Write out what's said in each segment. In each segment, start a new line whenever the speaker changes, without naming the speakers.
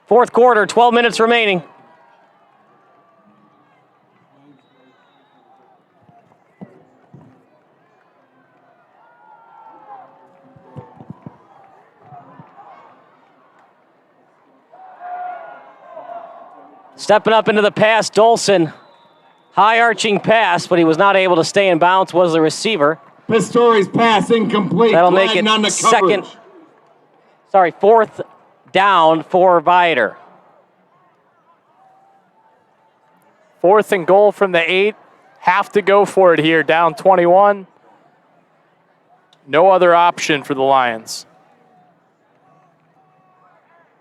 Fourth quarter, 12 minutes remaining. Stepping up into the pass, Dolson. High arching pass, but he was not able to stay in bounds, was the receiver.
Pistori's pass incomplete.
That'll make it
on the
fourth down for Viator.
4th and goal from the 8. Have to go for it here, down 21. No other option for the Lions.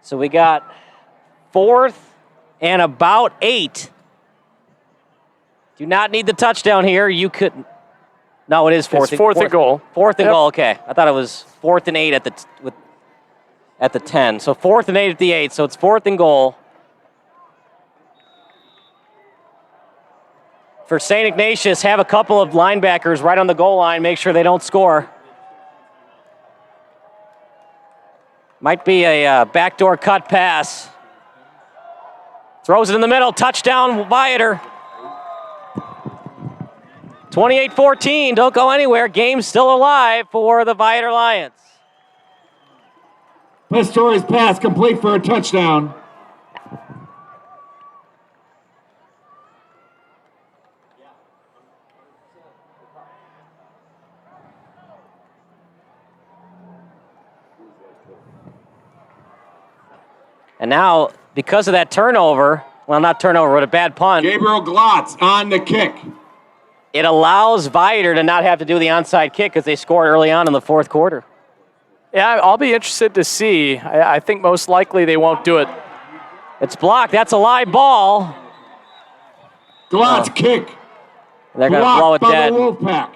So we got 4th and about 8. Do not need the touchdown here. You could. No, it is 4th.
It's 4th and goal.
4th and goal. Okay, I thought it was 4th and 8 at the 10. So 4th and 8 at the 8. So it's 4th and goal. For St. Ignatius, have a couple of linebackers right on the goal line. Make sure they don't score. Might be a backdoor cut pass. Throws it in the middle. Touchdown, Viator. 28-14. Don't go anywhere. Game's still alive for the Viator Lions.
Pistori's pass complete for a touchdown.
And now, because of that turnover, well, not turnover, but a bad punt.
Gabriel Glotz on the kick.
It allows Viator to not have to do the onside kick because they scored early on in the fourth quarter.
Yeah, I'll be interested to see. I think most likely they won't do it.
It's blocked. That's a live ball.
Glotz kick.
They're going to blow it dead.
Wolfpack.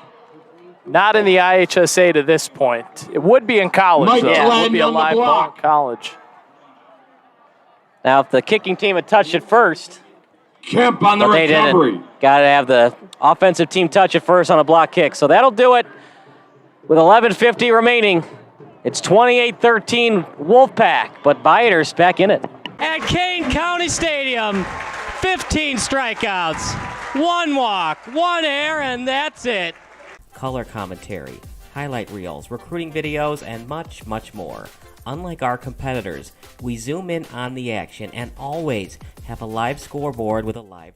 Not in the IHSA to this point. It would be in college,
Mike
though.
Glenn
It would be a
on the
live ball
block.
in college.
Now, if the kicking team had touched it first,
Kemp on the
but they
recovery.
didn't. Got to have the offensive team touch it first on a block kick. So that'll do it with 11:50 remaining. It's 28-13 Wolfpack, but Viator's back in it. At Kane County Stadium, 15 strikeouts, 1 walk, 1 error, and that's it.
Color commentary, highlight reels, recruiting videos, and much, much more. Unlike our competitors, we zoom in on the action and always have a live scoreboard with a live.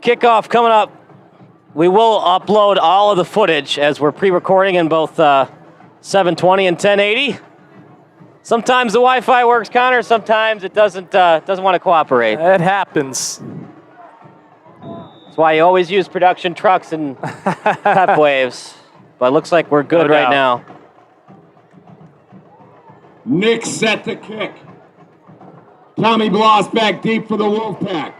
Kickoff coming up. We will upload all of the footage as we're pre-recording in both 720 and 1080. Sometimes the Wi-Fi works, Connor. Sometimes it doesn't want to cooperate.
It happens.
That's why you always use production trucks and pep waves. But it looks like we're good
No
right
doubt.
now.
Nick set the kick. Tommy Bloss back deep for the Wolfpack.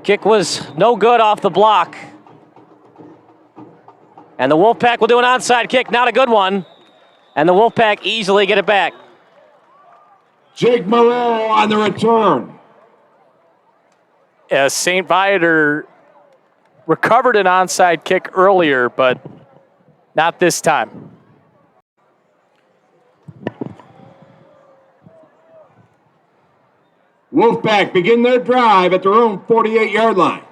Kick was no good off the block. And the Wolfpack will do an onside kick, not a good one. And the Wolfpack easily get it back.
Jake Moreau on the return.
St. Viator recovered an onside kick earlier, but not this time.
Wolfpack begin their drive at their own 48-yard line.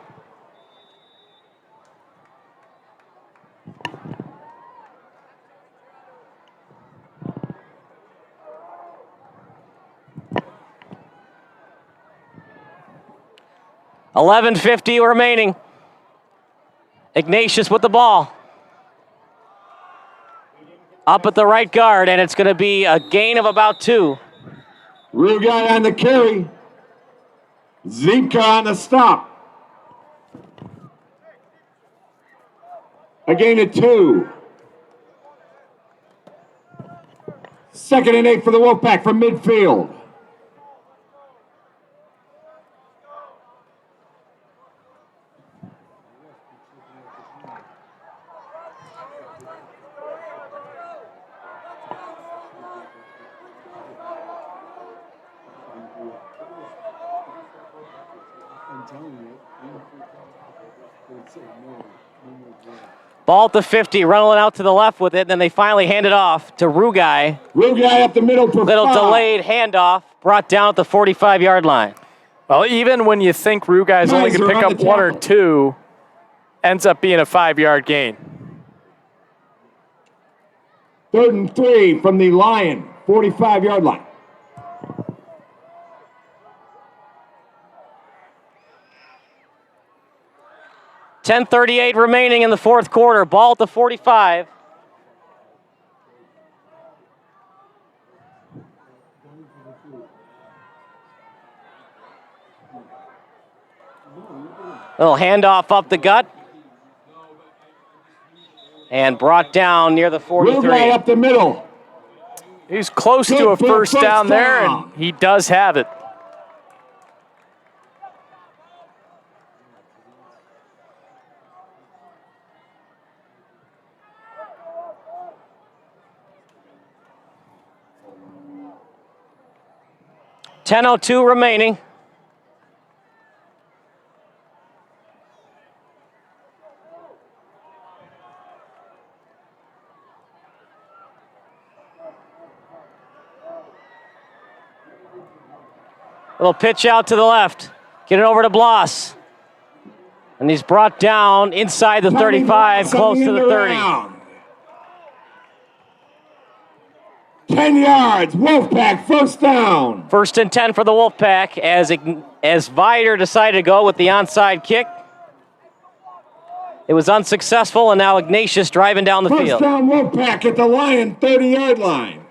$11:50 remaining. Ignatius with the ball. Up at the right guard, and it's going to be a gain of about 2.
Real guy on the carry. Zika on the stop. A gain of 2. 2nd and 8 for the Wolfpack from midfield.
Ball at the 50, running out to the left with it. Then they finally hand it off to Rugai.
Rugai up the middle for
Little
5.
delayed handoff, brought down at the 45-yard line.
Well, even when you think Rugai's only going to
Miser
pick
on
up
the
1 or
tackle.
2, ends up being a 5-yard gain.
3rd and 3 from the Lion, 45-yard line.
.10:38 remaining in the fourth quarter. Ball at the 45. Little handoff up the gut. And brought down near the 43.
Rugai up the middle.
He's close to a first down there, and he does have it.
.10:02 remaining. Little pitch out to the left. Get it over to Bloss. And he's brought down inside the 35, close to the 30.
10 yards, Wolfpack, first down.
1st and 10 for the Wolfpack as Viator decided to go with the onside kick. It was unsuccessful, and now Ignatius driving down the
First
field.
down, Wolfpack at the Lion 30-yard line.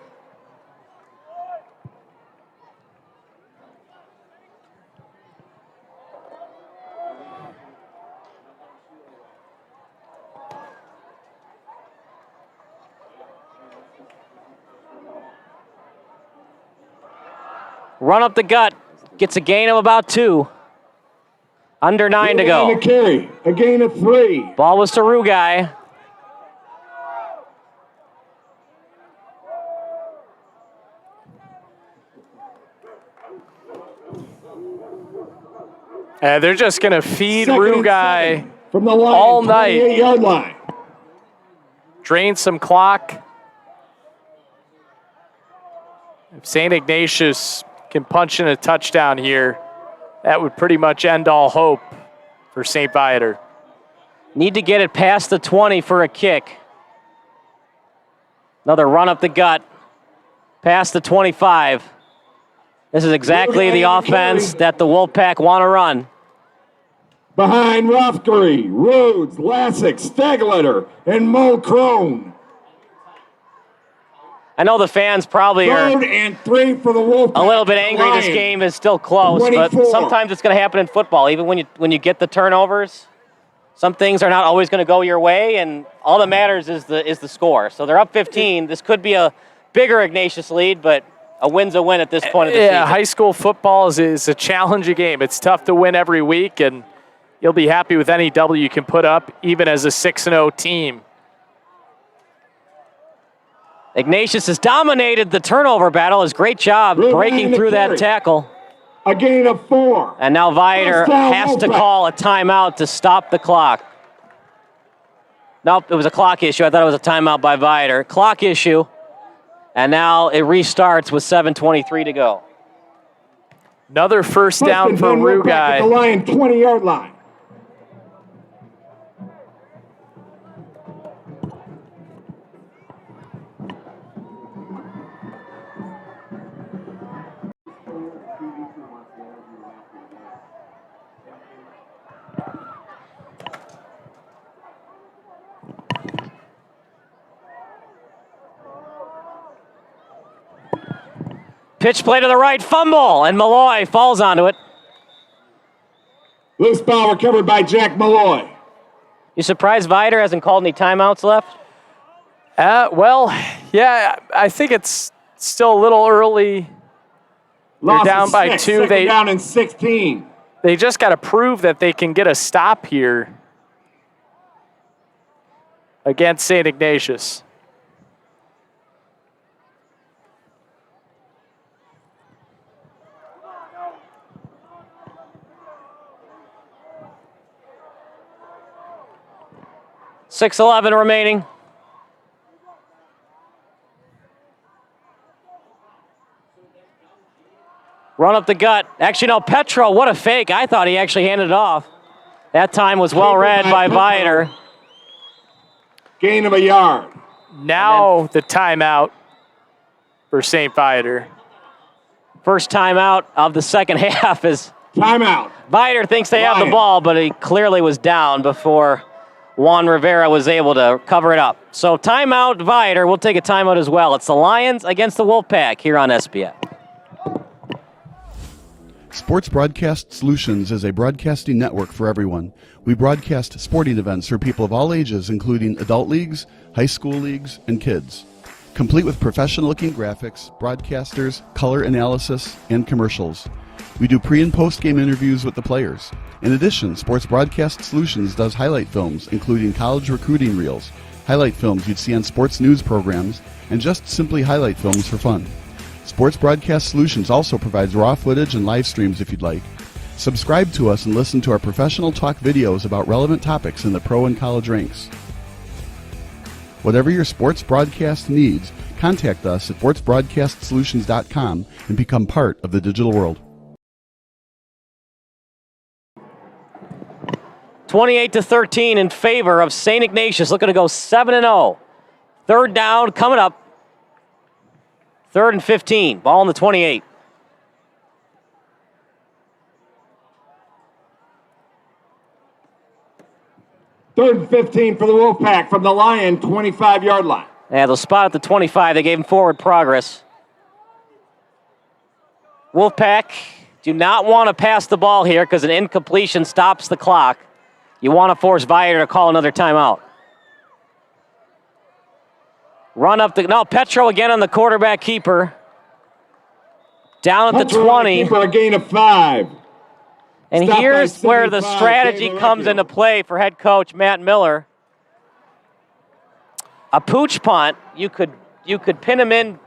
Run up the gut. Gets a gain of about 2. Under 9 to go.
And a carry, a gain of 3.
Ball was to Rugai.
They're just going to feed
2nd and
Rugai
7 from the Lion,
all night.
28-yard line.
Drain some clock. If St. Ignatius can punch in a touchdown here, that would pretty much end all hope for St. Viator.
Need to get it past the 20 for a kick. Another run up the gut. Past the 25. This is exactly the offense that the Wolfpack want to run.
Behind Rothgary, Rhodes, Lassick, Stagletter, and Mulcrone.
I know the fans probably are
3rd and 3 for the Wolfpack.
a little bit angry this game is still close,
24.
but sometimes it's going to happen in football. Even when you get the turnovers, some things are not always going to go your way, and all that matters is the score. So they're up 15. This could be a bigger Ignatius lead, but a win's a win at this point of the season.
Yeah, high school football is a challenging game. It's tough to win every week, and you'll be happy with any W you can put up, even as a 6-0 team.
Ignatius has dominated the turnover battle. His great job breaking through that tackle.
A gain of 4.
And now Viator
First down,
has to
Wolfpack.
call a timeout to stop the clock. Nope, it was a clock issue. I thought it was a timeout by Viator. Clock issue. And now it restarts with 7:23 to go.
Another first down for
Wolfpack at the
Rugai.
Lion 20-yard line.
Pitch play to the right, fumble, and Malloy falls onto it.
Loose ball recovered by Jack Malloy.
You surprised Viator hasn't called any timeouts left?
Well, yeah, I think it's still a little early.
Lost
down
of
by
6,
2.
second down and 16.
They just got to prove that they can get a stop here against St. Ignatius.
6:11 remaining. Run up the gut. Actually, no, Petro, what a fake. I thought he actually handed it off. That time was well read by Viator.
Gain of a yard.
Now the timeout for St. Viator.
First timeout of the second half is
Timeout.
Viator thinks they have the ball, but he clearly was down before Juan Rivera was able to cover it up. So timeout, Viator. We'll take a timeout as well. It's the Lions against the Wolfpack here on SBF.
Sports Broadcast Solutions is a broadcasting network for everyone. We broadcast sporting events for people of all ages, including adult leagues, high school leagues, and kids. Complete with professional-looking graphics, broadcasters, color analysis, and commercials. We do pre- and post-game interviews with the players. In addition, Sports Broadcast Solutions does highlight films, including college recruiting reels, highlight films you'd see on sports news programs, and just simply highlight films for fun. Sports Broadcast Solutions also provides raw footage and live streams if you'd like. Subscribe to us and listen to our professional talk videos about relevant topics in the pro and college ranks. Whatever your sports broadcast needs, contact us at sportsbroadcastsolutions.com and become part of the digital world.
28-13 in favor of St. Ignatius, looking to go 7-0. Third down coming up. 3rd and 15. Ball on the 28.
Third and 15 for the Wolfpack from the Lion 25-yard line.
Yeah, they'll spot at the 25. They gave him forward progress. Wolfpack do not want to pass the ball here because an incompletion stops the clock. You want to force Viator to call another timeout. Run up the... No, Petro again on the quarterback keeper. Down at the 20.
Keeper, a gain of 5.
And
Stop
here's
by
where the
75,
strategy comes into play for head coach Matt Miller. A pooch punt, you could pin him in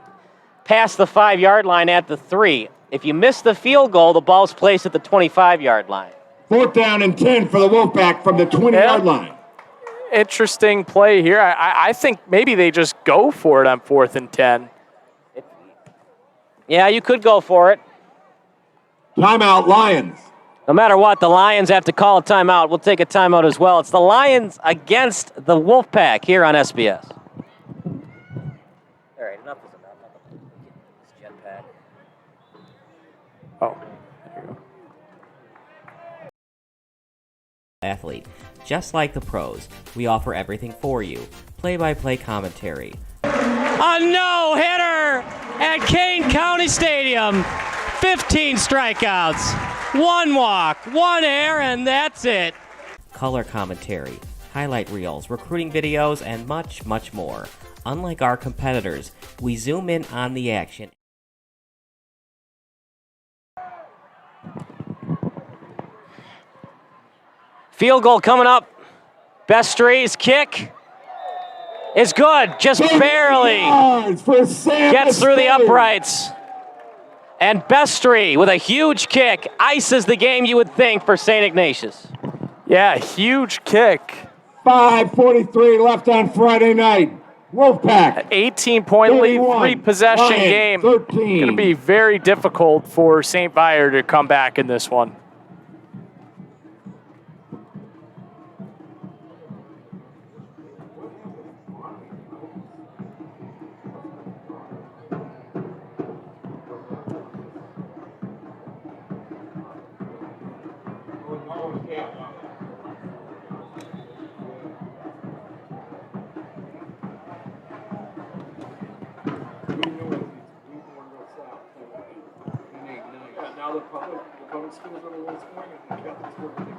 past the 5-yard line at the 3. If you miss the field goal, the ball's placed at the 25-yard line.
4th down and 10 for the Wolfpack from the 20-yard line.
Interesting play here. I think maybe they just go for it on 4th and 10.
Yeah, you could go for it.
Timeout, Lions.
No matter what, the Lions have to call a timeout. We'll take a timeout as well. It's the Lions against the Wolfpack here on SBS. All right, enough is enough. This jetpack.
Oh, there you go.
Athlete. Just like the pros, we offer everything for you. Play-by-play commentary.
A no-hitter at Kane County Stadium. 15 strikeouts, 1 walk, 1 error, and that's it.
Color commentary, highlight reels, recruiting videos, and much, much more. Unlike our competitors, we zoom in on the action.
Field goal coming up. Bestree's kick is good, just barely. Gets through the uprights. And Bestree, with a huge kick, ices the game, you would think, for St. Ignatius.
Yeah, huge kick.
5:43 left on Friday night. Wolfpack.
18-point lead, 3-possession game.
13.
Going to be very difficult for St. Viator to come back in this one.
Now the public schools are the ones scoring it, and the Catholic schools are the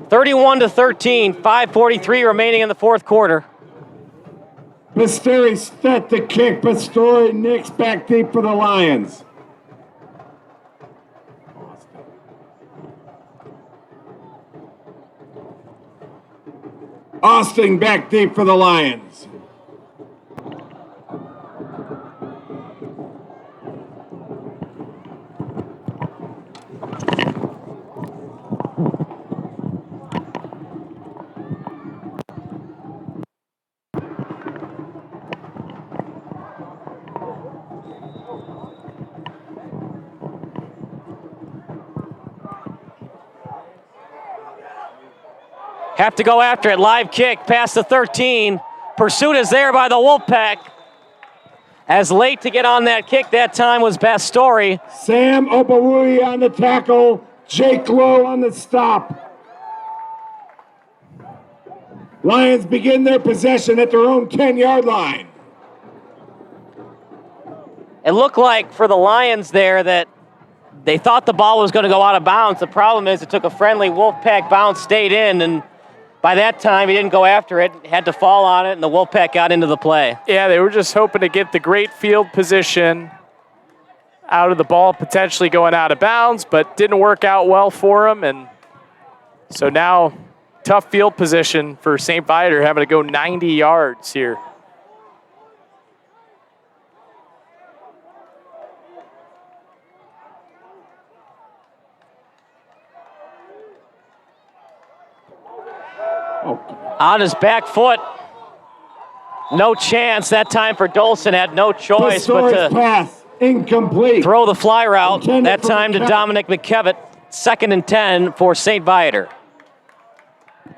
guys.
31-13, 5:43 remaining in the fourth quarter.
Pasteri set the kick. Pastore nicks back deep for the Lions. Austin back deep for the Lions.
have to go after it. Live kick past the 13. Pursuit is there by the Wolfpack. As late to get on that kick that time was Bastori.
Sam Opawui on the tackle. Jake Lowe on the stop. Lions begin their possession at their own 10-yard line.
It looked like for the Lions there that they thought the ball was going to go out of bounds. The problem is it took a friendly Wolfpack bounce, stayed in, and by that time he didn't go after it, had to fall on it, and the Wolfpack got into the play.
Yeah, they were just hoping to get the great field position out of the ball, potentially going out of bounds, but didn't work out well for them. And so now tough field position for St. Viator, having to go 90 yards here.
On his back foot. No chance that time for Dolson. Had no choice but to
pass incomplete.
Throw the fly route. That time to Dominic McKevitt. 2nd and 10 for St. Viator.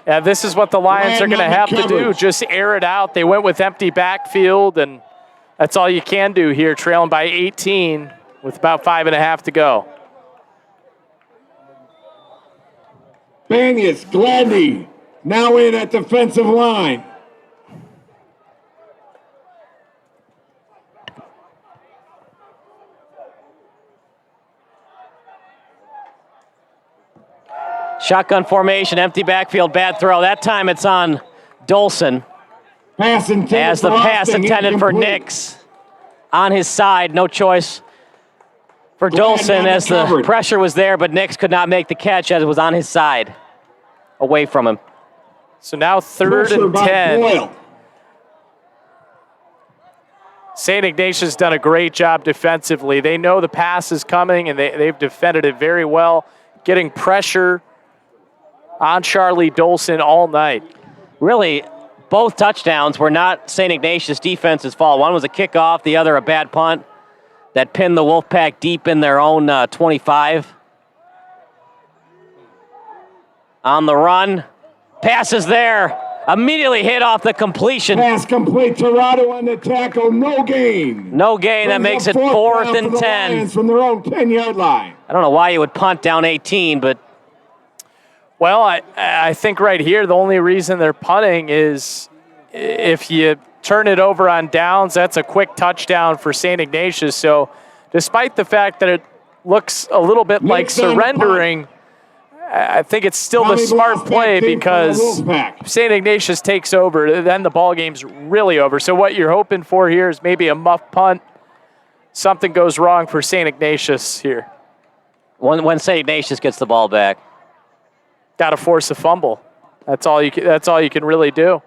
Yeah, this is what the Lions are going to have to do. Just air it out. They went with empty backfield, and that's all you can do here, trailing by 18 with about 5.5 to go.
Banyas, Gladney, now in at defensive line.
Shotgun formation, empty backfield, bad throw. That time it's on Dolson.
Pass intended
as the pass intended for Nix. On his side, no choice for Dolson as the pressure was there, but Nix could not make the catch as it was on his side, away from him.
So now 3rd and 10. St. Ignatius has done a great job defensively. They know the pass is coming, and they've defended it very well, getting pressure on Charlie Dolson all night.
Really, both touchdowns were not St. Ignatius defense's fault. One was a kickoff, the other a bad punt that pinned the Wolfpack deep in their own 25. On the run, passes there. Immediately hit off the completion.
Pass complete. Torado on the tackle. No gain.
No gain. That makes it 4th and 10.
Lions from their own 10-yard line.
I don't know why you would punt down 18, but.
Well, I think right here the only reason they're punting is if you turn it over on downs, that's a quick touchdown for St. Ignatius. So despite the fact that it looks a little bit like surrendering, I think it's still the smart play because if St. Ignatius takes over, then the ball game's really over. So what you're hoping for here is maybe a muff punt. Something goes wrong for St. Ignatius here.
When St. Ignatius gets the ball back.
Got to force a fumble. That's all you can really do.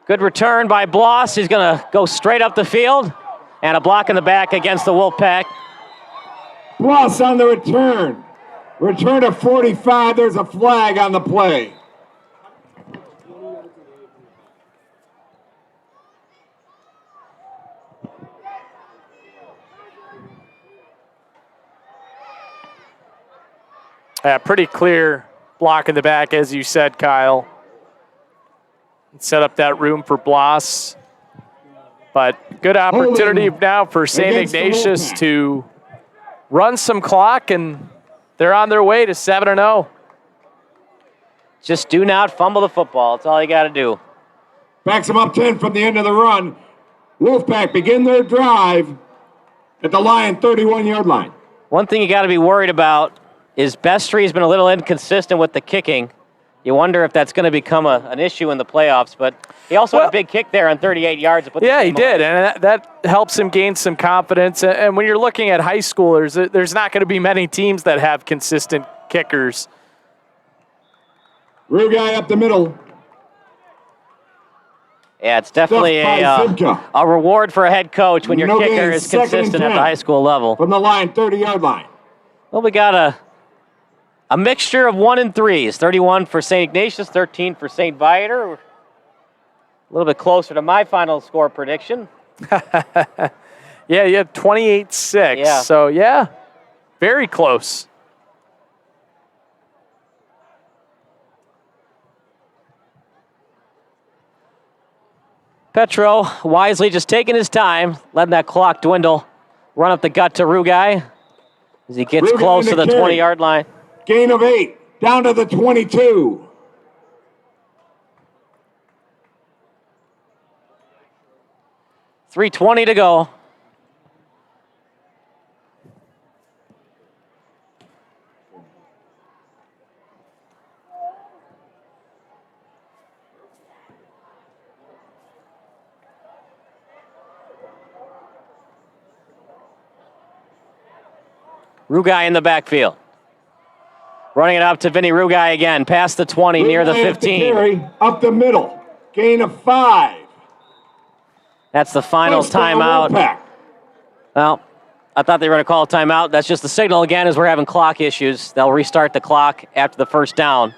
Good return by Bloss. He's going to go straight up the field. And a block in the back against the Wolfpack.
Bloss on the return. Return to 45. There's a flag on the play.
Pretty clear block in the back, as you said, Kyle. Set up that room for Bloss. But good opportunity now for St. Ignatius to run some clock, and they're on their way to 7-0.
Just do not fumble the football. That's all you got to do.
Backs them up 10 from the end of the run. Wolfpack begin their drive at the Lion 31-yard line.
One thing you got to be worried about is Bestry's been a little inconsistent with the kicking. You wonder if that's going to become an issue in the playoffs, but he also had a big kick there on 38 yards.
Yeah, he did, and that helps him gain some confidence. And when you're looking at high schoolers, there's not going to be many teams that have consistent kickers.
Rugai up the middle.
Yeah, it's definitely a reward for a head coach when your kicker is consistent at the high school level.
From the line, 30-yard line.
Well, we got a mixture of 1 and 3s. 31 for St. Ignatius, 13 for St. Viator. A little bit closer to my final score prediction.
Yeah, you had 28-6. Yeah. So, yeah, very close.
Petro wisely just taking his time, letting that clock dwindle. Run up the gut to Rugai as he gets
Rugai
close to the
carry.
20-yard line.
Gain of 8, down to the 22.
.320 to go. Rugai in the backfield. Running it up to Vinny Rugai again, past the 20, near the 15.
Carry, up the middle. Gain of 5.
That's the final
First down,
timeout.
Wolfpack.
Well, I thought they were going to call a timeout. That's just the signal again as we're having clock issues. They'll restart the clock after the first down.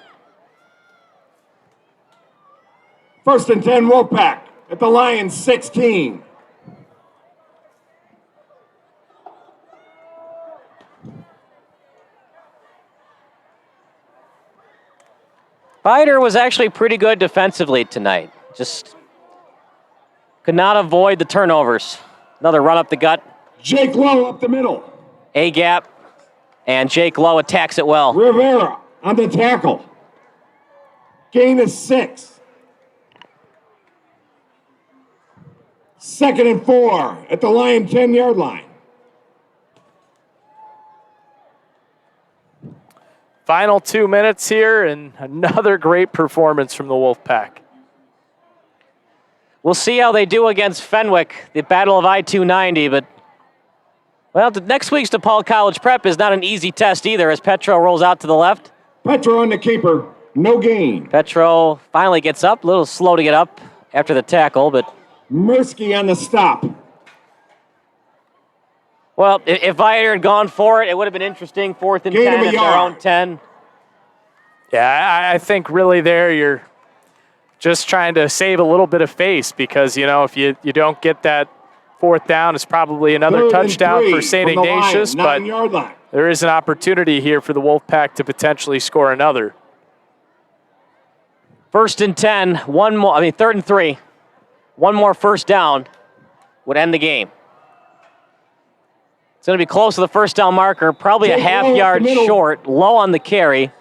1st and 10 Wolfpack at the Lions 16.
Viator was actually pretty good defensively tonight. Just could not avoid the turnovers. Another run up the gut.
Jake Lowe up the middle.
A gap, and Jake Lowe attacks it well.
Rivera on the tackle. Gain of 6. 2nd and 4 at the Lion 10-yard line.
Final 2 minutes here, and another great performance from the Wolfpack.
We'll see how they do against Fenwick, the Battle of I-290, but, well, next week's DePaul College Prep is not an easy test either as Petro rolls out to the left.
Petro on the keeper, no gain.
Petro finally gets up, a little slow to get up after the tackle, but...
Mirsky on the stop.
Well, if Viator had gone for it, it would have been interesting. 4th and 10 at their own 10.
Yeah, I think really there you're just trying to save a little bit of face because, you know, if you don't get that 4th down, it's probably another
3rd
touchdown
and 3
for St.
from the
Ignatius,
line,
but
9-yard line.
there is an opportunity here for the Wolfpack to potentially score another.
1st and 10, 3rd and 3. One more first down would end the game. It's going to be close to the first down marker, probably a half-yard short, low on the carry.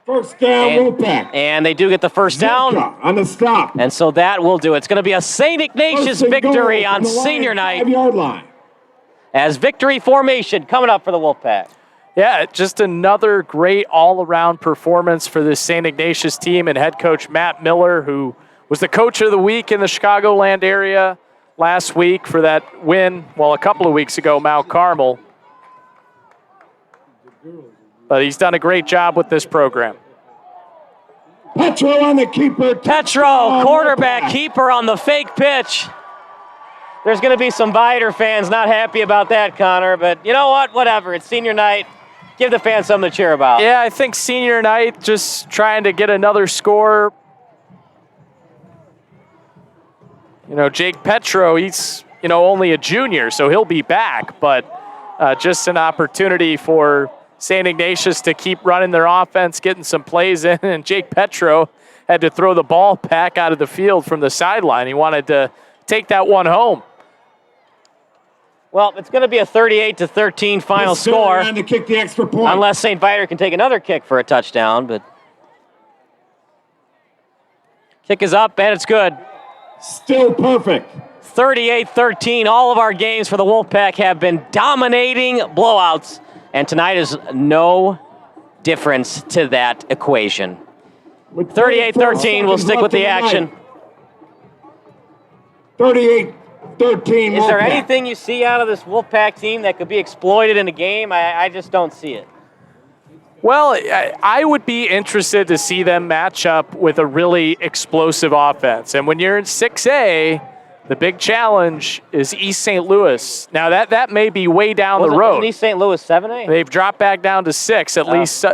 First down, Wolfpack.
And they do get the first down.
On the stop.
And so that will do it. It's going to be a St. Ignatius victory on senior night
5-yard line.
as victory formation coming up for the Wolfpack.
Yeah, just another great all-around performance for this St. Ignatius team and head coach Matt Miller, who was the coach of the week in the Chicagoland area last week for that win, well, a couple of weeks ago, Mount Carmel. But he's done a great job with this program.
Petro on the keeper.
Petro, quarterback keeper on the fake pitch. There's going to be some Viator fans not happy about that, Connor, but you know what? Whatever. It's senior night. Give the fans something to cheer about.
Yeah, I think senior night, just trying to get another score. You know, Jake Petro, he's, you know, only a junior, so he'll be back, but just an opportunity for St. Ignatius to keep running their offense, getting some plays in, and Jake Petro had to throw the ball back out of the field from the sideline. He wanted to take that one home.
Well, it's going to be a 38-13 final score.
To kick the extra point.
Unless St. Viator can take another kick for a touchdown, but kick is up and it's good.
Still perfect.
38-13. All of our games for the Wolfpack have been dominating blowouts, and tonight is no difference to that equation. 38-13, we'll stick with the action.
38-13.
Is there
Wolfpack.
anything you see out of this Wolfpack team that could be exploited in a game? I just don't see it.
Well, I would be interested to see them match up with a really explosive offense. And when you're in 6A, the big challenge is East St. Louis. Now, that may be way down the road.
Wasn't East St. Louis 7A?
They've dropped back down to 6, at least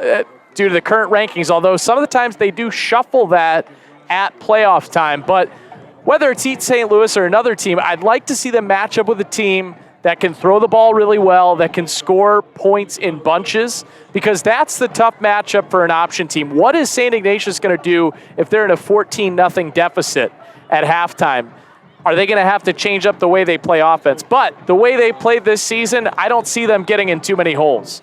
due to the current rankings, although some of the times they do shuffle that at playoff time. But whether it's East St. Louis or another team, I'd like to see them match up with a team that can throw the ball really well, that can score points in bunches, because that's the tough matchup for an option team. What is St. Ignatius going to do if they're in a 14-0 deficit? at halftime. Are they going to have to change up the way they play offense? But the way they played this season, I don't see them getting in too many holes.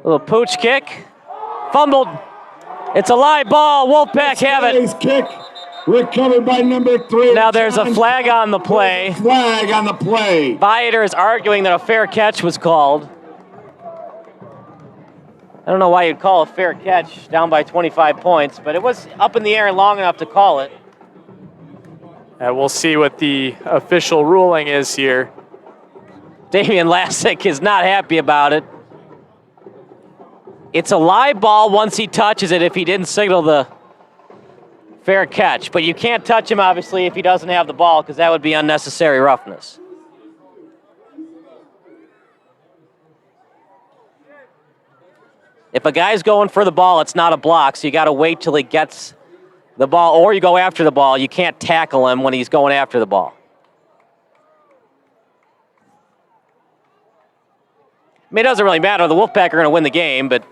Little pooch kick. Fumbled. It's a live ball. Wolfpack have it.
Nice kick. Recovered by number 3.
Now there's a flag on the play.
Flag on the play.
Viator is arguing that a fair catch was called. I don't know why you'd call a fair catch down by 25 points, but it was up in the air long enough to call it.
And we'll see what the official ruling is here.
Damian Lassick is not happy about it. It's a live ball once he touches it if he didn't signal the fair catch. But you can't touch him, obviously, if he doesn't have the ball, because that would be unnecessary roughness. If a guy's going for the ball, it's not a block, so you got to wait till he gets the ball, or you go after the ball. You can't tackle him when he's going after the ball. I mean, it doesn't really matter. The Wolfpack are going to win the game, but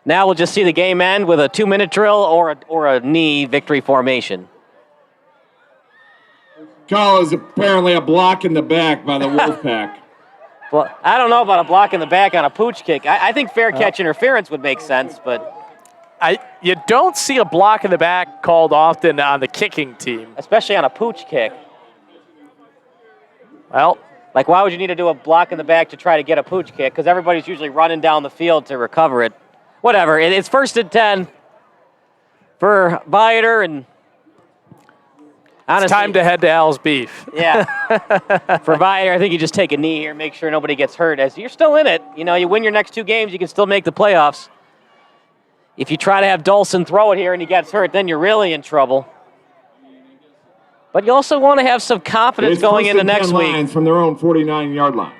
now we'll just see the game end with a 2-minute drill or a knee victory formation.
Call is apparently a block in the back by the Wolfpack.
Well, I don't know about a block in the back on a pooch kick. I think fair catch interference would make sense, but
you don't see a block in the back called often on the kicking team.
Especially on a pooch kick.
Well,
like, why would you need to do a block in the back to try to get a pooch kick? Because everybody's usually running down the field to recover it. Whatever. It's 1st and 10 for Viator, and honestly,
it's time to head to Al's Beef.
Yeah. For Viator, I think you just take a knee here, make sure nobody gets hurt. As you're still in it. You know, you win your next 2 games, you can still make the playoffs. If you try to have Dolson throw it here and he gets hurt, then you're really in trouble. But you also want to have some confidence going into next week.
From their own 49-yard line.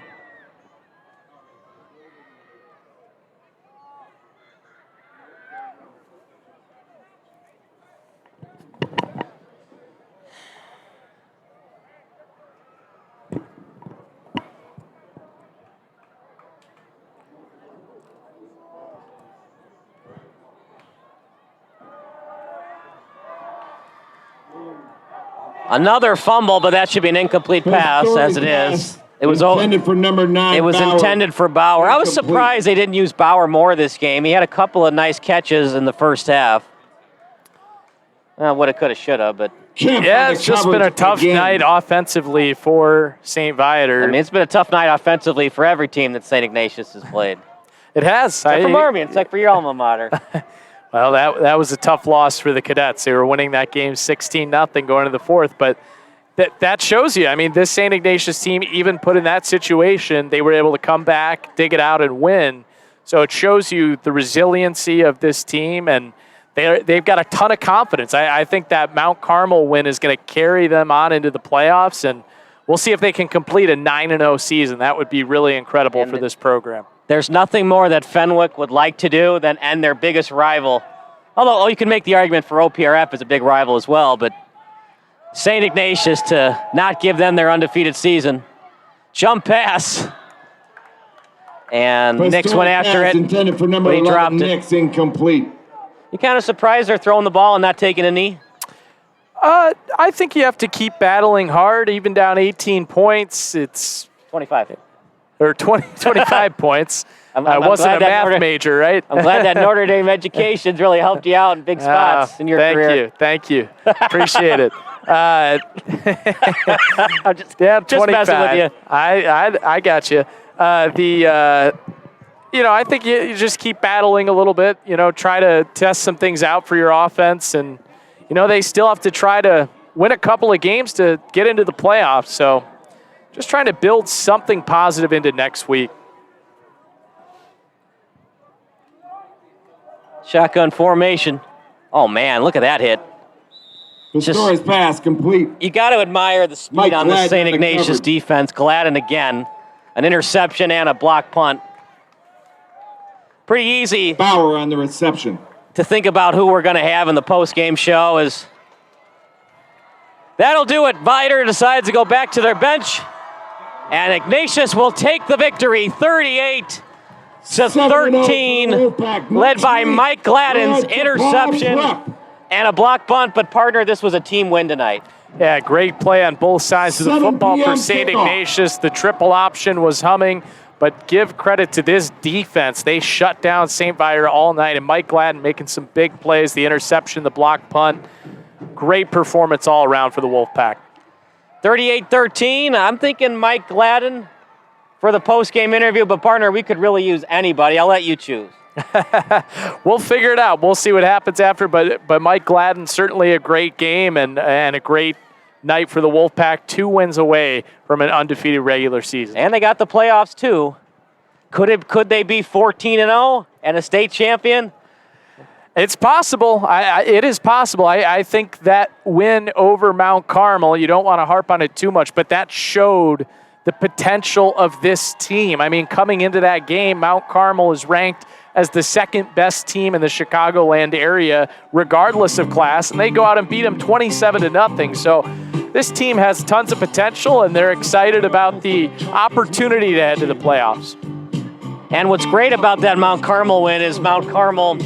Another fumble, but that should be an incomplete pass, as it is. It was
intended for number 9.
It was
Bauer.
intended for Bauer. I was surprised they didn't use Bauer more this game. He had a couple of nice catches in the first half. Woulda, coulda, shoulda, but
yeah, it's just been a tough night offensively for St. Viator.
I mean, it's been a tough night offensively for every team that St. Ignatius has played.
It has.
Except for Marmion. It's like for your alma mater.
Well, that was a tough loss for the Cadets. They were winning that game 16-0 going to the 4th, but that shows you. I mean, this St. Ignatius team, even put in that situation, they were able to come back, dig it out, and win. So it shows you the resiliency of this team, and they've got a ton of confidence. I think that Mount Carmel win is going to carry them on into the playoffs, and we'll see if they can complete a 9-0 season. That would be really incredible for this program.
There's nothing more that Fenwick would like to do than end their biggest rival. Although, you can make the argument for OPRF as a big rival as well, but St. Ignatius to not give them their undefeated season. Jump pass. And Nix went after it,
intended for number
but he
11,
dropped
Nix,
it.
Incomplete.
You kind of surprised they're throwing the ball and not taking a knee?
I think you have to keep battling hard, even down 18 points. It's
25.
Or 25 points. I wasn't a math major, right?
I'm glad that Notre Dame education's really helped you out in big spots in your career.
Thank you. Appreciate it.
I'm just messing with you.
I got you. I think you just keep battling a little bit. Try to test some things out for your offense, and they still have to try to win a couple of games to get into the playoffs. So, just trying to build something positive into next week.
Shotgun formation. Oh man, look at that hit.
Pistorius pass complete.
You got to admire the speed on the St. Ignatius defense. Gladden again. An interception and a block punt. Pretty easy.
Bauer on the reception.
To think about who we're going to have in the post-game show is that'll do it. Viator decides to go back to their bench. And Ignatius will take the victory, 38-13, led by Mike Gladden's interception. And a block bunt, but partner, this was a team win tonight.
Yeah, great play on both sides of the
7
football for
p.m.
St.
kickoff.
Ignatius. The triple option was humming, but give credit to this defense. They shut down St. Viator all night, and Mike Gladden making some big plays, the interception, the block punt. Great performance all around for the Wolfpack.
38-13. I'm thinking Mike Gladden for the post-game interview, but partner, we could really use anybody. I'll let you choose.
We'll figure it out. We'll see what happens after, but Mike Gladden, certainly a great game and a great night for the Wolfpack. 2 wins away from an undefeated regular season.
And they got the playoffs too. Could they be 14-0 and a state champion?
It's possible. It is possible. I think that win over Mount Carmel, you don't want to harp on it too much, but that showed the potential of this team. I mean, coming into that game, Mount Carmel is ranked as the second best team in the Chicagoland area, regardless of class, and they go out and beat them 27-0. So this team has tons of potential, and they're excited about the opportunity to head to the playoffs.
And what's great about that Mount Carmel win is Mount Carmel,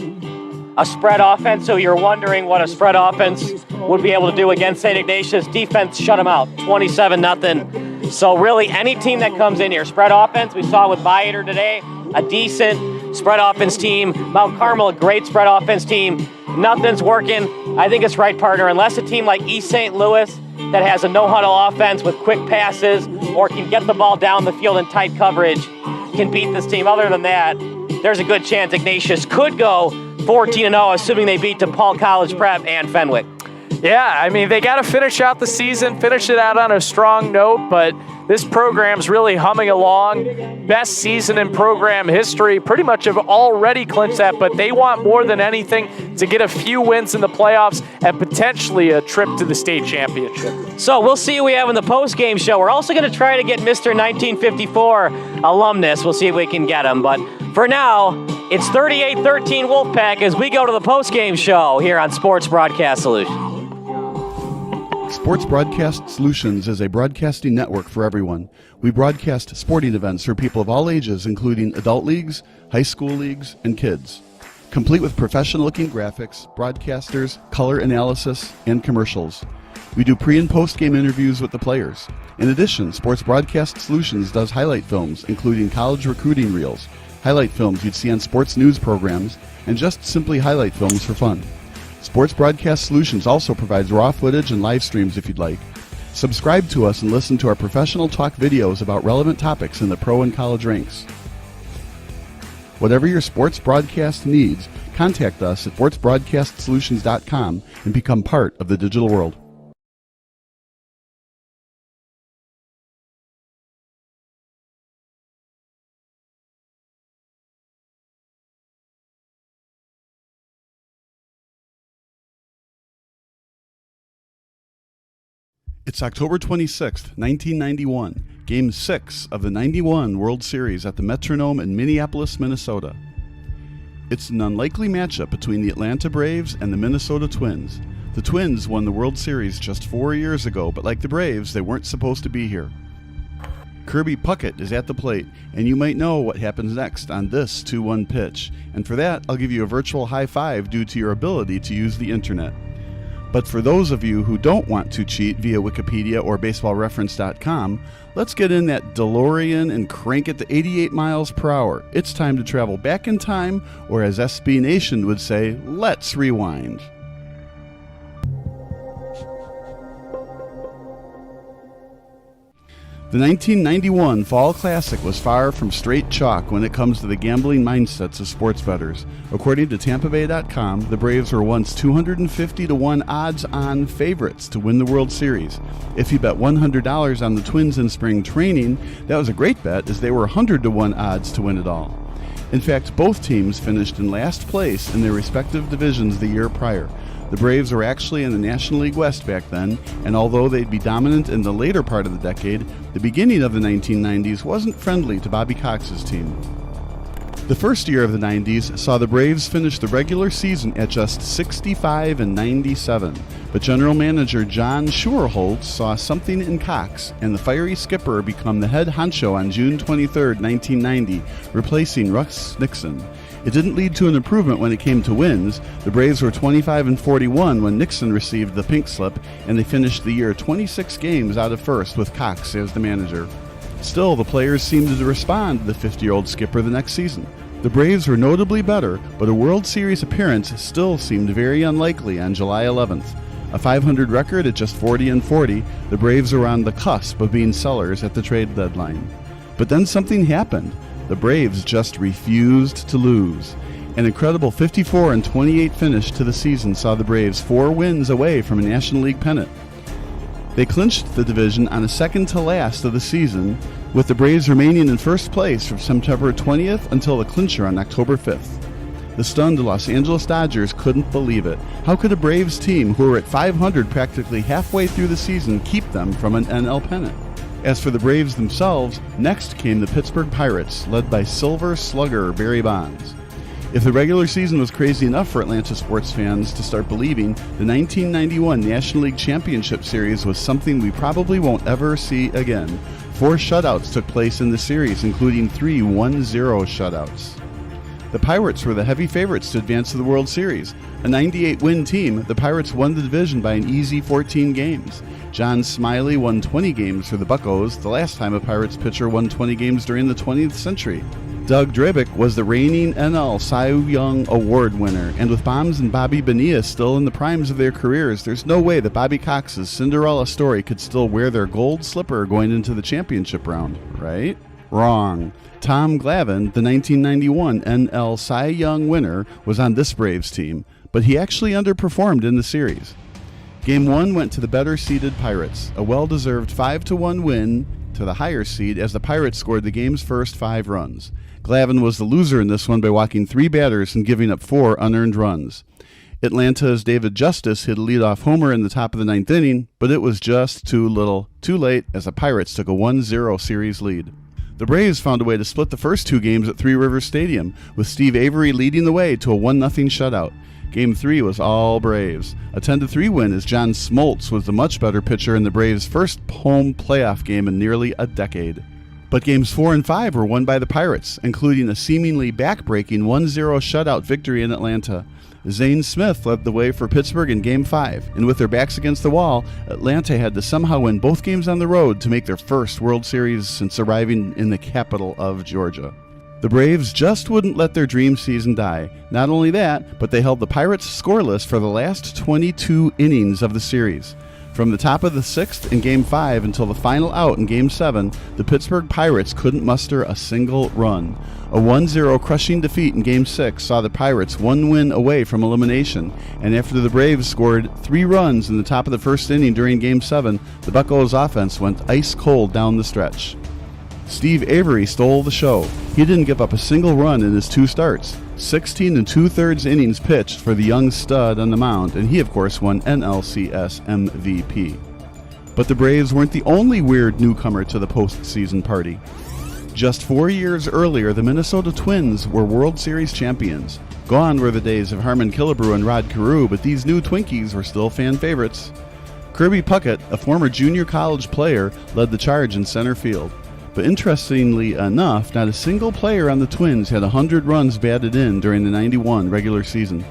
a spread offense, so you're wondering what a spread offense would be able to do against St. Ignatius. Defense shut them out, 27-0. So really, any team that comes in here, spread offense, we saw with Viator today, a decent spread offense team. Mount Carmel, a great spread offense team. Nothing's working. I think it's right, partner, unless a team like East St. Louis that has a no-huddle offense with quick passes or can get the ball down the field in tight coverage can beat this team. Other than that, there's a good chance Ignatius could go 14-0, assuming they beat DePaul College Prep and Fenwick.
Yeah, I mean, they got to finish out the season, finish it out on a strong note, but this program's really humming along. Best season in program history. Pretty much have already clinched that, but they want more than anything to get a few wins in the playoffs and potentially a trip to the state championship.
So we'll see who we have in the post-game show. We're also going to try to get Mr. 1954 alumnus. We'll see if we can get him. But for now, it's 38-13 Wolfpack as we go to the post-game show here on Sports Broadcast Solutions.
Sports Broadcast Solutions is a broadcasting network for everyone. We broadcast sporting events for people of all ages, including adult leagues, high school leagues, and kids. Complete with professional-looking graphics, broadcasters, color analysis, and commercials. We do pre- and post-game interviews with the players. In addition, Sports Broadcast Solutions does highlight films, including college recruiting reels, highlight films you'd see on sports news programs, and just simply highlight films for fun. Sports Broadcast Solutions also provides raw footage and live streams if you'd like. Subscribe to us and listen to our professional talk videos about relevant topics in the pro and college ranks. Whatever your sports broadcast needs, contact us at sportsbroadcastsolutions.com and become part of the digital world. It's October 26th, 1991, Game 6 of the 91 World Series at the Metronome in Minneapolis, Minnesota. It's an unlikely matchup between the Atlanta Braves and the Minnesota Twins. The Twins won the World Series just 4 years ago, but like the Braves, they weren't supposed to be here. Kirby Puckett is at the plate, and you might know what happens next on this 2-1 pitch. And for that, I'll give you a virtual high five due to your ability to use the internet. But for those of you who don't want to cheat via Wikipedia or BaseballReference.com, let's get in that DeLorean and crank it to 88 miles per hour. It's time to travel back in time, or as SB Nation would say, let's rewind. The 1991 Fall Classic was far from straight chalk when it comes to the gambling mindsets of sports bettors. According to TampaBay.com, the Braves were once 250-1 odds-on favorites to win the World Series. If you bet $100 on the Twins in spring training, that was a great bet, as they were 100-1 odds to win it all. In fact, both teams finished in last place in their respective divisions the year prior. The Braves were actually in the National League West back then, and although they'd be dominant in the later part of the decade, the beginning of the 1990s wasn't friendly to Bobby Cox's team. The first year of the 90s saw the Braves finish the regular season at just 65-97, but general manager John Schuerholz saw something in Cox, and the fiery skipper became the head honcho on June 23, 1990, replacing Russ Nixon. It didn't lead to an improvement when it came to wins. The Braves were 25-41 when Nixon received the pink slip, and they finished the year 26 games out of first with Cox as the manager. Still, the players seemed to respond to the 50-year-old skipper the next season. The Braves were notably better, but a World Series appearance still seemed very unlikely on July 11th. A 500 record at just 40-40, the Braves were on the cusp of being sellers at the trade deadline. But then something happened. The Braves just refused to lose. An incredible 54-28 finish to the season saw the Braves 4 wins away from a National League pennant. They clinched the division on the second to last of the season, with the Braves remaining in first place from September 20th until the clincher on October 5th. The stunned Los Angeles Dodgers couldn't believe it. How could a Braves team who were at 500 practically halfway through the season keep them from an NL pennant? As for the Braves themselves, next came the Pittsburgh Pirates, led by Silver Slugger Barry Bonds. If the regular season was crazy enough for Atlanta sports fans to start believing, the 1991 National League Championship Series was something we probably won't ever see again. 4 shutouts took place in the series, including 3 1-0 shutouts. The Pirates were the heavy favorites to advance to the World Series. A 98-win team, the Pirates won the division by an easy 14 games. John Smiley won 20 games for the Buccos, the last time a Pirates pitcher won 20 games during the 20th century. Doug Drabick was the reigning NL Cy Young Award winner, and with Bombs and Bobby Bonilla still in the primes of their careers, there's no way that Bobby Cox's Cinderella story could still wear their gold slipper going into the championship round, right? Wrong. Tom Glavine, the 1991 NL Cy Young winner, was on this Braves team, but he actually underperformed in the series. Game 1 went to the better-seeded Pirates, a well-deserved 5-1 win to the higher seed as the Pirates scored the game's first 5 runs. Glavine was the loser in this one by walking 3 batters and giving up 4 unearned runs. Atlanta's David Justice hit a leadoff homer in the top of the 9th inning, but it was just too late as the Pirates took a 1-0 series lead. The Braves found a way to split the first 2 games at Three Rivers Stadium, with Steve Avery leading the way to a 1-0 shutout. Game 3 was all Braves. A 10-3 win as John Smoltz was the much better pitcher in the Braves' first home playoff game in nearly a decade. But games 4 and 5 were won by the Pirates, including a seemingly back-breaking 1-0 shutout victory in Atlanta. Zane Smith led the way for Pittsburgh in Game 5, and with their backs against the wall, Atlanta had to somehow win both games on the road to make their first World Series since arriving in the capital of Georgia. The Braves just wouldn't let their dream season die. Not only that, but they held the Pirates scoreless for the last 22 innings of the series. From the top of the 6th in Game 5 until the final out in Game 7, the Pittsburgh Pirates couldn't muster a single run. A 1-0 crushing defeat in Game 6 saw the Pirates 1 win away from elimination, and after the Braves scored 3 runs in the top of the first inning during Game 7, the Buccos offense went ice cold down the stretch. Steve Avery stole the show. He didn't give up a single run in his 2 starts. 16 2/3 innings pitched for the young stud on the mound, and he of course won NLCS MVP. But the Braves weren't the only weird newcomer to the postseason party. Just 4 years earlier, the Minnesota Twins were World Series champions. Gone were the days of Harmon Killebrew and Rod Carew, but these new Twinkies were still fan favorites. Kirby Puckett, a former junior college player, led the charge in center field. But interestingly enough, not a single player on the Twins had 100 runs batted in during the 91 regular season.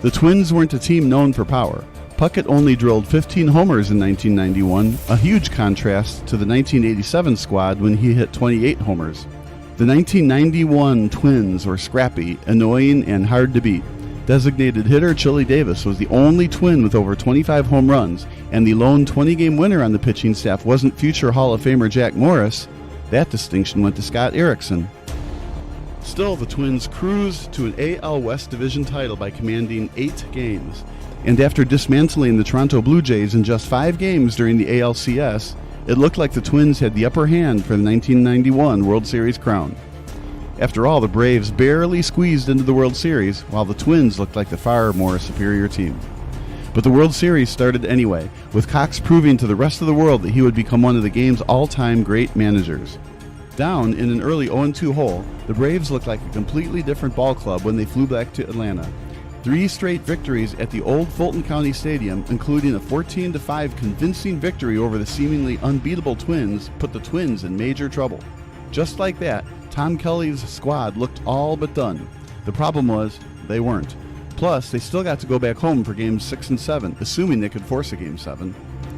The Twins weren't a team known for power. Puckett only drilled 15 homers in 1991, a huge contrast to the 1987 squad when he hit 28 homers. The 1991 Twins were scrappy, annoying, and hard to beat. Designated hitter Chili Davis was the only Twin with over 25 home runs, and the lone 20-game winner on the pitching staff wasn't future Hall of Famer Jack Morris. That distinction went to Scott Erickson. Still, the Twins cruised to an AL West Division title by commanding 8 games. And after dismantling the Toronto Blue Jays in just 5 games during the ALCS, it looked like the Twins had the upper hand for the 1991 World Series crown. After all, the Braves barely squeezed into the World Series, while the Twins looked like the far more superior team. But the World Series started anyway, with Cox proving to the rest of the world that he would become one of the game's all-time great managers. Down in an early 0-2 hole, the Braves looked like a completely different ball club when they flew back to Atlanta. 3 straight victories at the old Fulton County Stadium, including a 14-5 convincing victory over the seemingly unbeatable Twins, put the Twins in major trouble. Just like that, Tom Kelly's squad looked all but done. The problem was, they weren't. Plus, they still got to go back home for Games 6 and 7, assuming they could force a Game 7.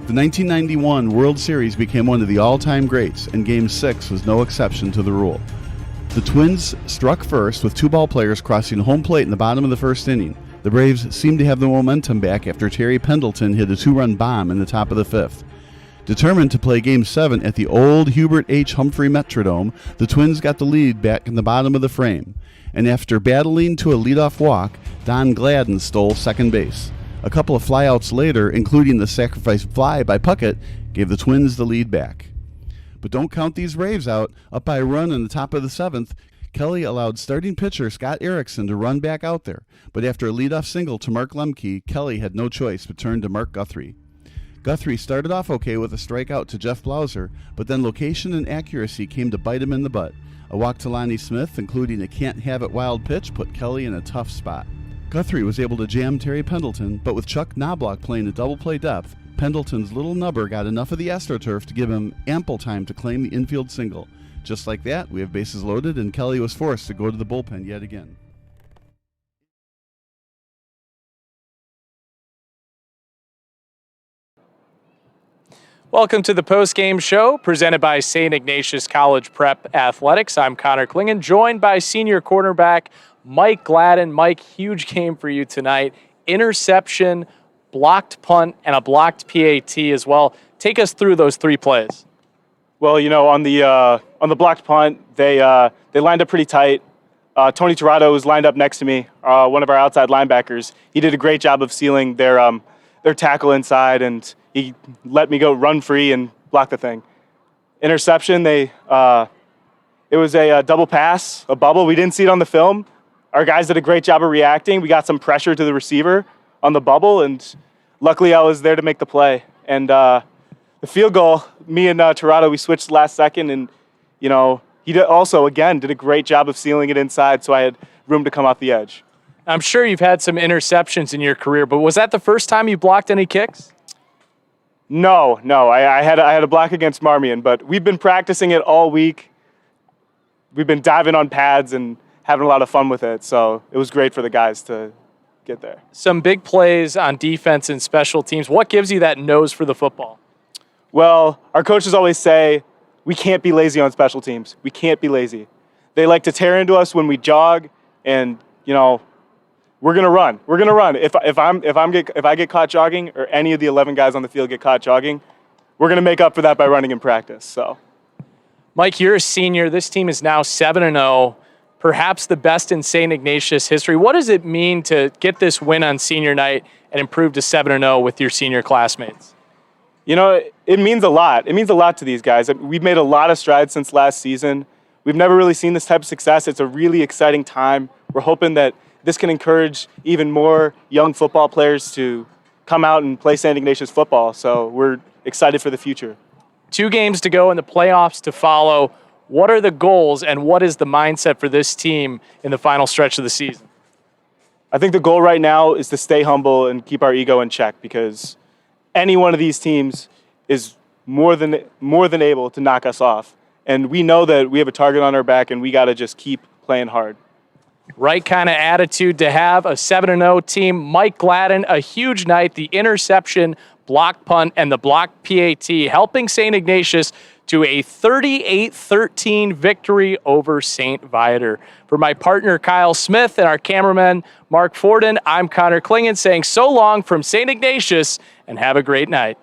The 1991 World Series became one of the all-time greats, and Game 6 was no exception to the rule. The Twins struck first with 2 ball players crossing home plate in the bottom of the first inning. The Braves seemed to have the momentum back after Terry Pendleton hit a 2-run bomb in the top of the 5th. Determined to play Game 7 at the old Hubert H. Humphrey Metrodome, the Twins got the lead back in the bottom of the frame. And after battling to a leadoff walk, Don Gladden stole second base. A couple of flyouts later, including the sacrifice fly by Puckett, gave the Twins the lead back. But don't count these Braves out. Up by a run in the top of the 7th, Kelly allowed starting pitcher Scott Erickson to run back out there. But after a leadoff single to Mark Lemke, Kelly had no choice but turned to Mark Guthrie. Guthrie started off okay with a strikeout to Jeff Blauser, but then location and accuracy came to bite him in the butt. A walk to Lonnie Smith, including a can't-have-it wild pitch, put Kelly in a tough spot. Guthrie was able to jam Terry Pendleton, but with Chuck Knobloch playing a double-play depth, Pendleton's little nubber got enough of the AstroTurf to give him ample time to claim the infield single. Just like that, we have bases loaded, and Kelly was forced to go to the bullpen yet again.
Welcome to the post-game show presented by St. Ignatius College Prep Athletics. I'm Connor Klingen, joined by senior cornerback Mike Gladden. Mike, huge game for you tonight. Interception, blocked punt, and a blocked PAT as well. Take us through those 3 plays.
Well, you know, on the blocked punt, they lined up pretty tight. Tony Tirado was lined up next to me, one of our outside linebackers. He did a great job of sealing their tackle inside, and he let me go run free and block the thing. Interception, it was a double pass, a bubble. We didn't see it on the film. Our guys did a great job of reacting. We got some pressure to the receiver on the bubble, and luckily I was there to make the play. And the field goal, me and Tirado, we switched last second, and he did a great job of sealing it inside, so I had room to come off the edge.
I'm sure you've had some interceptions in your career, but was that the first time you blocked any kicks?
No. I had a block against Marmion, but we've been practicing it all week. We've been diving on pads and having a lot of fun with it, so it was great for the guys to get there.
Some big plays on defense and special teams. What gives you that nose for the football?
Well, our coaches always say, we can't be lazy on special teams. We can't be lazy. They like to tear into us when we jog, and we're gonna run. We're gonna run. If I get caught jogging, or any of the 11 guys on the field get caught jogging, we're gonna make up for that by running in practice. So,
Mike, you're a senior. This team is now 7-0, perhaps the best in St. Ignatius history. What does it mean to get this win on senior night and improve to 7-0 with your senior classmates?
It means a lot. It means a lot to these guys. We've made a lot of strides since last season. We've never really seen this type of success. It's a really exciting time. We're hoping that this can encourage even more young football players to come out and play St. Ignatius football. So we're excited for the future.
2 games to go and the playoffs to follow. What are the goals and what is the mindset for this team in the final stretch of the season?
I think the goal right now is to stay humble and keep our ego in check, because any one of these teams is more than able to knock us off. And we know that we have a target on our back, and we got to just keep playing hard.
Right kind of attitude to have, a 7-0 team. Mike Gladden, a huge night, the interception, block punt, and the block PAT, helping St. Ignatius to a 38-13 victory over St. Viator. For my partner Kyle Smith and our cameraman Mark Forden, I'm Connor Klingen saying so long from St. Ignatius and have a great night.